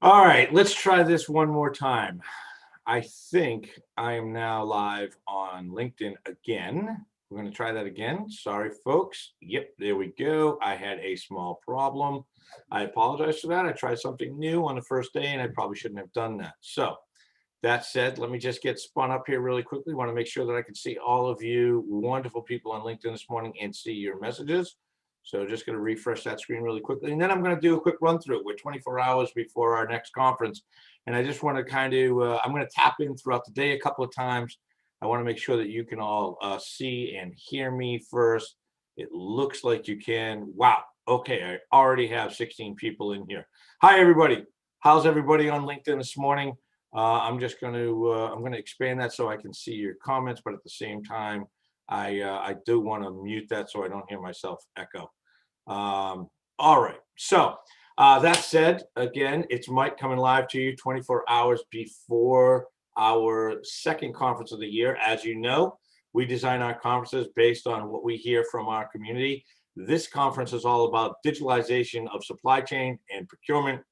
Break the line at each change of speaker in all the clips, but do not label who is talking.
All right, let's try this one more time. I think I am now live on LinkedIn again. We're going to try that again. Sorry, folks. Yep, there we go. I had a small problem. I apologize for that. I tried something new on the first day, and I probably shouldn't have done that. So, that said, let me just get spun up here really quickly. Want to make sure that I can see all of you wonderful people on LinkedIn this morning and see your messages. So just going to refresh that screen really quickly. And then I'm going to do a quick run through. We're 24 hours before our next conference. And I just want to kind of, I'm going to tap in throughout the day a couple of times. I want to make sure that you can all see and hear me first. It looks like you can. Wow. Okay. I already have 16 people in here. Hi, everybody. How's everybody on LinkedIn this morning? I'm just going to, I'm going to expand that so I can see your comments, but at the same time, I do want to mute that so I don't hear myself echo. All right. So that said, again, it's Mike coming live to you 24 hours before our second conference of the year. As you know, we design our conferences based on what we hear from our community. This conference is all about digitalization of supply chain and procurement.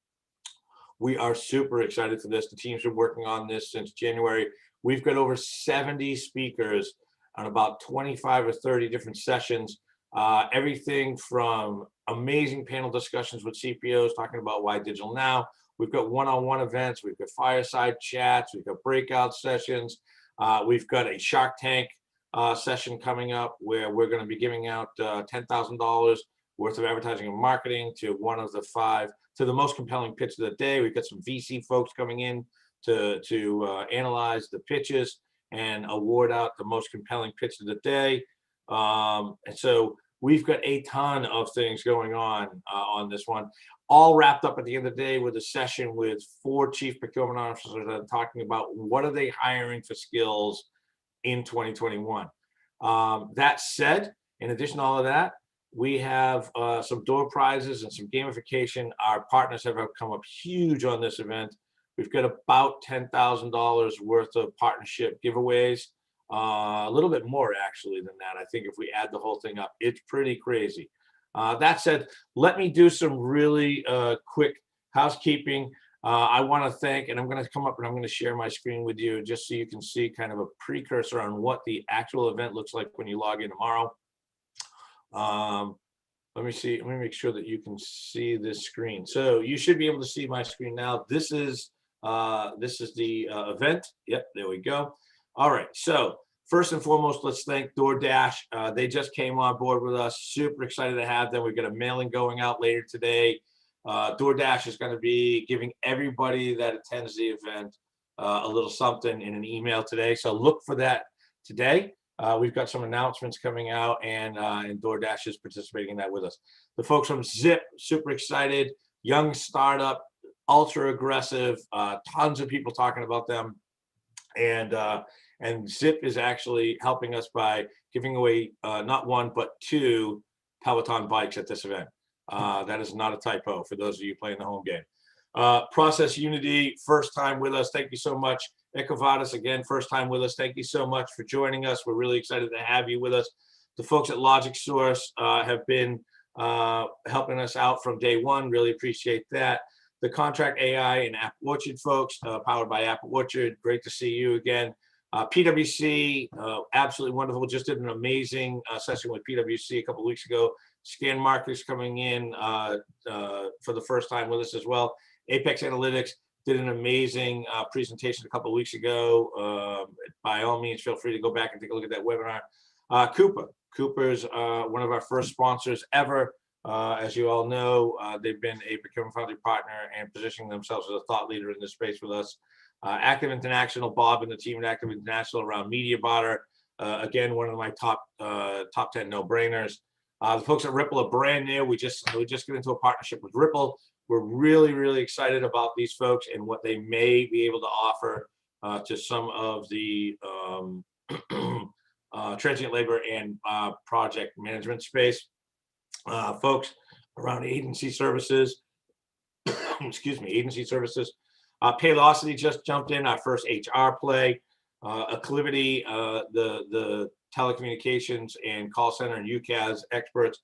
We are super excited for this. The team's been working on this since January. We've got over 70 speakers on about 25 or 30 different sessions. Everything from amazing panel discussions with CPOs talking about why digital now. We've got one-on-one events. We've got fireside chats. We've got breakout sessions. We've got a Shark Tank session coming up where we're going to be giving out $10,000 worth of advertising and marketing to one of the five, to the most compelling pitch of the day. We've got some VC folks coming in to analyze the pitches and award out the most compelling pitch of the day. And so we've got a ton of things going on this one, all wrapped up at the end of the day with a session with 4 chief procurement officers that are talking about what are they hiring for skills in 2021. That said, in addition to all of that, we have some door prizes and some gamification. Our partners have come up huge on this event. We've got about $10,000 worth of partnership giveaways. A little bit more actually than that. I think if we add the whole thing up, it's pretty crazy. That said, let me do some really quick housekeeping. I want to thank, and I'm going to come up and I'm going to share my screen with you just so you can see kind of a precursor on what the actual event looks like when you log in tomorrow. Let me see. Let me make sure that you can see this screen. So you should be able to see my screen now. This is the event. Yep, there we go. All right. So first and foremost, let's thank DoorDash. They just came on board with us. Super excited to have them. We've got a mailing going out later today. DoorDash is going to be giving everybody that attends the event a little something in an email today. So look for that today. We've got some announcements coming out, and DoorDash is participating in that with us. The folks from Zip, super excited. Young startup, ultra aggressive. Tons of people talking about them, and Zip is actually helping us by giving away not one but 2 Peloton bikes at this event. That is not a typo for those of you playing the home game. Process Unity, first time with us. Thank you so much. Ecovadis, again, first time with us. Thank you so much for joining us. We're really excited to have you with us. The folks at Logic Source have been helping us out from day one. Really appreciate that. The Contract AI and Apple Orchard folks, powered by Apple Orchard. Great to see you again. PwC, absolutely wonderful. Just did an amazing session with PwC a couple of weeks ago. Scan Markers coming in for the first time with us as well. Apex Analytics did an amazing presentation a couple of weeks ago. By all means, feel free to go back and take a look at that webinar. Cooper's one of our first sponsors ever. As you all know, they've been a Procurement Foundry partner and positioning themselves as a thought leader in this space with us. Active International, Bob and the team at Active International around Media Butter. Again, one of my top 10 no-brainers. The folks at Ripple are brand new. We just got into a partnership with Ripple. We're really, really excited about these folks and what they may be able to offer to some of the transient labor and project management space. Folks around agency services, excuse me, agency services. Paylocity just jumped in, our first HR play. Acclivity, the telecommunications and call center and UCAS experts.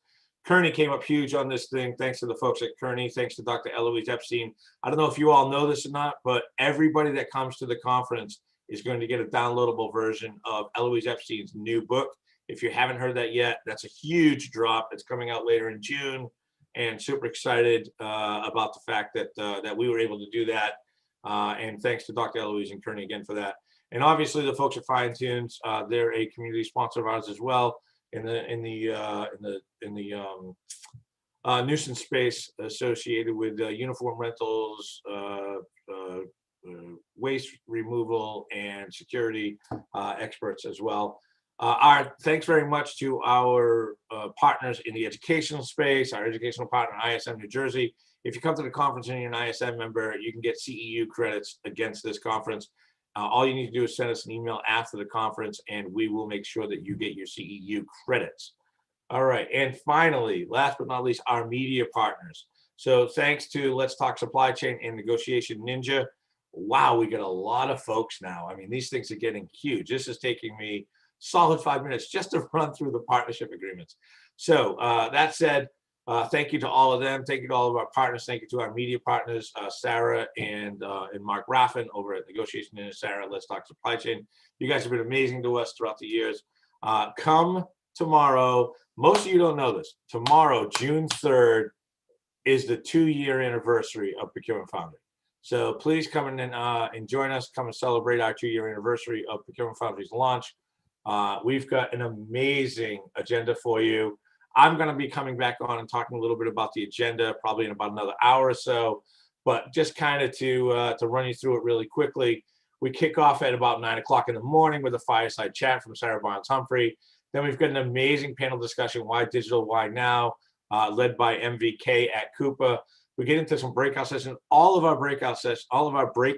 Kearney came up huge on this thing. Thanks to the folks at Kearney. Thanks to Dr. Eloise Epstein. I don't know if you all know this or not, but everybody that comes to the conference is going to get a downloadable version of Eloise Epstein's new book. If you haven't heard that yet, that's a huge drop. It's coming out later in June, and super excited about the fact that that we were able to do that. And thanks to Dr. Eloise and Kearney again for that. And obviously the folks at Fine Tunes, they're a community sponsor of ours as well in the nuisance space associated with uniform rentals, waste removal, and security experts as well. Our thanks very much to our partners in the educational space, our educational partner, ISM New Jersey. If you come to the conference and you're an ISM member, you can get CEU credits against this conference. All you need to do is send us an email after the conference, and we will make sure that you get your CEU credits. All right, and finally, last but not least, our media partners. So thanks to Let's Talk Supply Chain and Negotiation Ninja. Wow, we got a lot of folks now. I mean, these things are getting huge. This is taking me solid 5 minutes just to run through the partnership agreements. So that said, thank you to all of them. Thank you to all of our partners. Thank you to our media partners, Sarah and Mark Raffin over at Negotiation Ninja. Sarah, Let's Talk Supply Chain. You guys have been amazing to us throughout the years. Come tomorrow. Most of you don't know this. Tomorrow, June 3rd, is the 2-year anniversary of Procurement Foundry. So please come in and join us. Come and celebrate our 2-year anniversary of Procurement Foundry's launch. We've got an amazing agenda for you. I'm going to be coming back on and talking a little bit about the agenda, probably in about another hour or so. But just kind of to run you through it really quickly, we kick off at about 9 o'clock in the morning with a fireside chat from Sarah Barnes-Humphrey. Then we've got an amazing panel discussion, Why Digital, Why Now, led by MVK at Coupa. We get into some breakout sessions. All of our break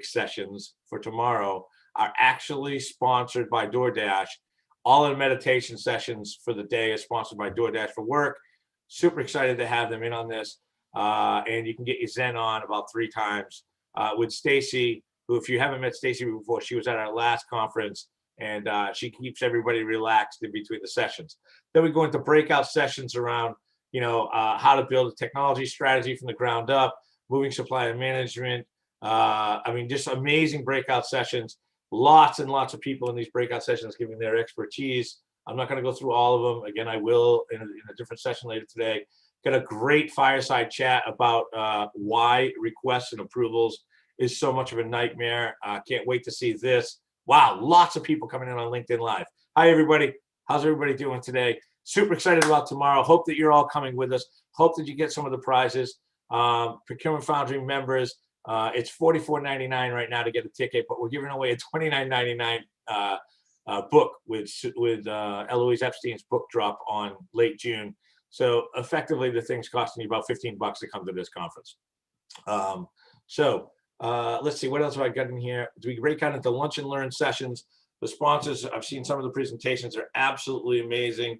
sessions for tomorrow are actually sponsored by DoorDash. All of the meditation sessions for the day are sponsored by DoorDash for Work. Super excited to have them in on this. And you can get your Zen on about 3 times with Stacy, who, if you haven't met Stacy before, she was at our last conference, and she keeps everybody relaxed in between the sessions. Then we go into breakout sessions around, how to build a technology strategy from the ground up, moving supply management. I mean, just amazing breakout sessions. Lots and lots of people in these breakout sessions giving their expertise. I'm not going to go through all of them. Again, I will in a different session later today. Got a great fireside chat about why requests and approvals is so much of a nightmare. Can't wait to see this. Wow, lots of people coming in on LinkedIn Live. Hi, everybody. How's everybody doing today? Super excited about tomorrow. Hope that you're all coming with us. Hope that you get some of the prizes. Procurement Foundry members, it's $44.99 right now to get a ticket, but we're giving away a $29.99 book with Eloise Epstein's book drop on late June. So effectively, the thing's costing you about $15 to come to this conference. Let's see, what else have I got in here? We break out into lunch and learn sessions. The sponsors, I've seen some of the presentations, are absolutely amazing.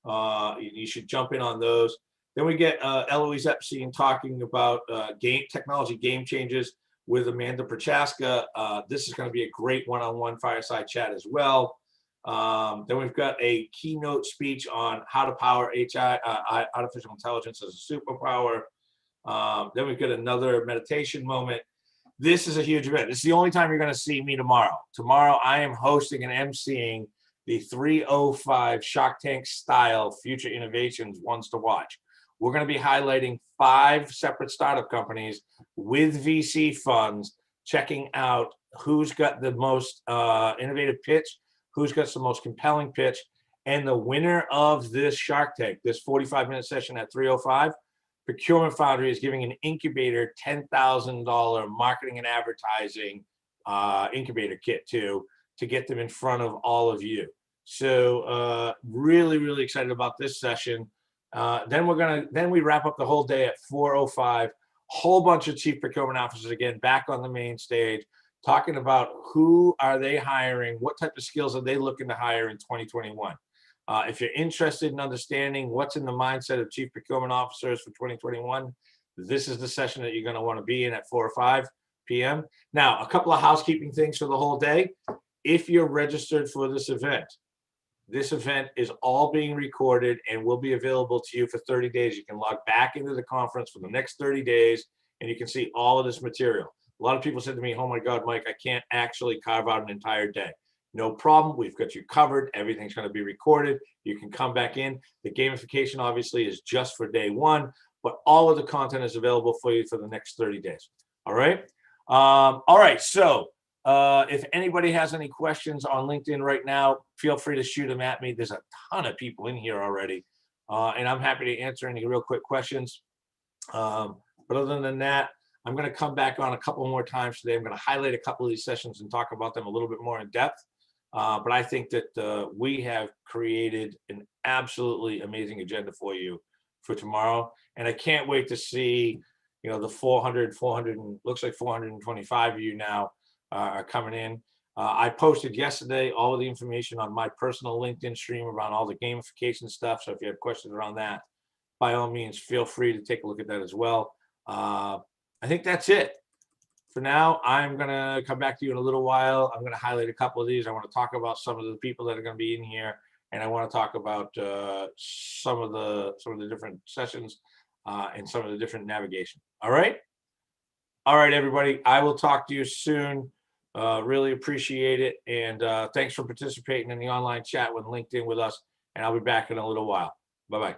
You should jump in on those. Then we get Eloise Epstein talking about technology game changes with Amanda Prochaska. This is going to be a great one-on-one fireside chat as well. Then we've got a keynote speech on how to power artificial intelligence as a superpower. Then we've got another meditation moment. This is a huge event. This is the only time you're going to see me tomorrow. Tomorrow, I am hosting and emceeing the 305 Shark Tank style future innovations ones to watch. We're going to be highlighting 5 separate startup companies with VC funds, checking out who's got the most innovative pitch, who's got the most compelling pitch, and the winner of this Shark Tank, this 45-minute session at 305, Procurement Foundry is giving an incubator $10,000 marketing and advertising incubator kit to get them in front of all of you. So really, really excited about this session. Then we wrap up the whole day at 4:05. Whole bunch of chief procurement officers again back on the main stage, talking about who are they hiring, what type of skills are they looking to hire in 2021. If you're interested in understanding what's in the mindset of chief procurement officers for 2021, this is the session that you're going to want to be in at 4 or 5 p.m. Now, a couple of housekeeping things for the whole day. If you're registered for this event, This event is all being recorded and will be available to you for 30 days. You can log back into the conference for the next 30 days and you can see all of this material. A lot of people said to me, oh my God, Mike, I can't actually carve out an entire day. No problem. We've got you covered. Everything's going to be recorded. You can come back in. The gamification obviously is just for day one, but all of the content is available for you for the next 30 days. All right. All right. So if anybody has any questions on LinkedIn right now, feel free to shoot them at me. There's a ton of people in here already, and I'm happy to answer any real quick questions. But other than that, I'm going to come back on a couple more times today. I'm going to highlight a couple of these sessions and talk about them a little bit more in depth. But I think that we have created an absolutely amazing agenda for you for tomorrow. And I can't wait to see, you know, the 400, looks like 425 of you now are coming in. I posted yesterday all of the information on my personal LinkedIn stream around all the gamification stuff. So if you have questions around that, by all means, feel free to take a look at that as well. I think that's it. For now, I'm going to come back to you in a little while. I'm going to highlight a couple of these. I want to talk about some of the people that are going to be in here, and I want to talk about some of the different sessions and some of the different navigation. All right, everybody. I will talk to you soon. Really appreciate it, and thanks for participating in the online chat with LinkedIn with us. And I'll be back in a little while. Bye bye.